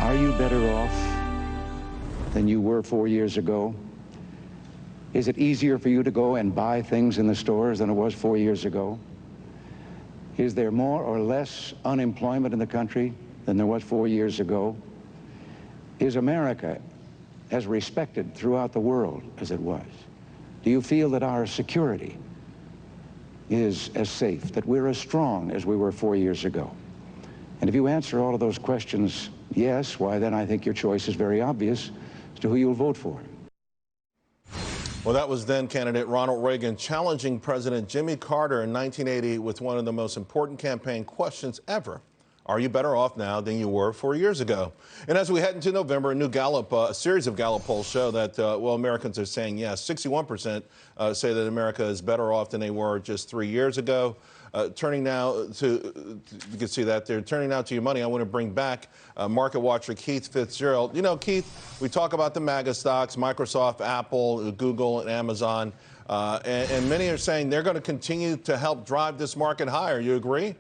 Are you better off than you were 4 years ago? Is it easier for you to go and buy things in the stores than it was 4 years ago? Is there more or less unemployment in the country than there was 4 years ago? Is America as respected throughout the world as it was? Do you feel that our security is as safe, that we're as strong as we were 4 years ago? And if you answer all of those questions yes, why then I think your choice is very obvious as to who you'll vote for. Well, that was then candidate Ronald Reagan challenging President Jimmy Carter in 1980 with one of the most important campaign questions ever. Are you better off now than you were 4 years ago? And as we head into November, a new Gallup, a series of Gallup polls show that, well, Americans are saying yes. 61% say that America is better off than they were just 3 years ago. Turning now to, you can see that they're turning now to your money. I want to bring back market watcher Keith Fitz-Gerald. You know, Keith, we talk about the MAGA stocks, Microsoft, Apple, Google, and Amazon, and many are saying they're going to continue to help drive this market higher. You agree?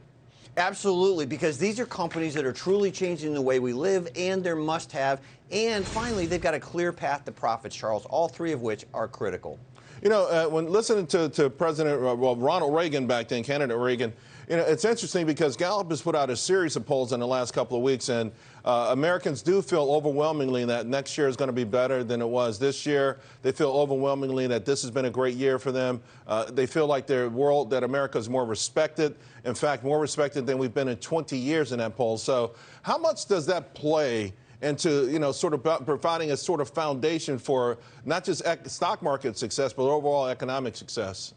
Absolutely, because these are companies that are truly changing the way we live, and they're must-have. And finally, they've got a clear path to profits, Charles, all three of which are critical. You know, when listening to President, well, Ronald Reagan back then, candidate Reagan, you know, it's interesting because Gallup has put out a series of polls in the last couple of weeks, and Americans do feel overwhelmingly that next year is going to be better than it was this year. They feel overwhelmingly that this has been a great year for them. They feel like their world, that America is more respected, in fact, more respected than we've been in 20 years in that poll. So how much does that play into, you know, sort of providing a sort of foundation for not just stock market success, but overall economic success?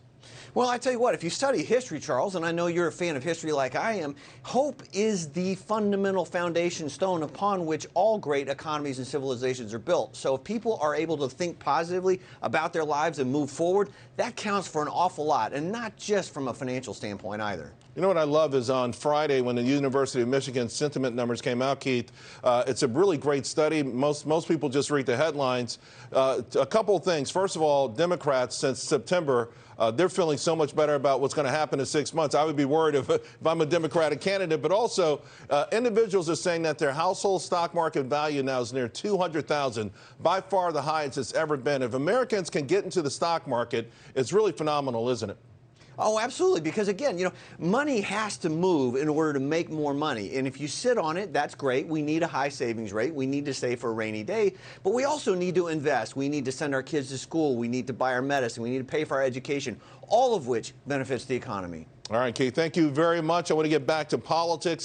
Well, I tell you what, if you study history, Charles, and I know you're a fan of history like I am, hope is the fundamental foundation stone upon which all great economies and civilizations are built. So if people are able to think positively about their lives and move forward, that counts for an awful lot, and not just from a financial standpoint either. You know what I love is on Friday when the University of Michigan sentiment numbers came out, Keith, it's a really great study. Most people just read the headlines. A couple of things. First of all, Democrats since September, they're feeling so much better about what's going to happen in 6 months. I would be worried if I'm a Democratic candidate. But also, individuals are saying that their household stock market value now is near $200,000, by far the highest it's ever been. If Americans can get into the stock market, it's really phenomenal, isn't it? Oh, absolutely, because again, you know, money has to move in order to make more money. And if you sit on it, that's great. We need a high savings rate. We need to save for a rainy day. But we also need to invest. We need to send our kids to school. We need to buy our medicine. We need to pay for our education, all of which benefits the economy. All right, Keith, thank you very much. I want to get back to politics.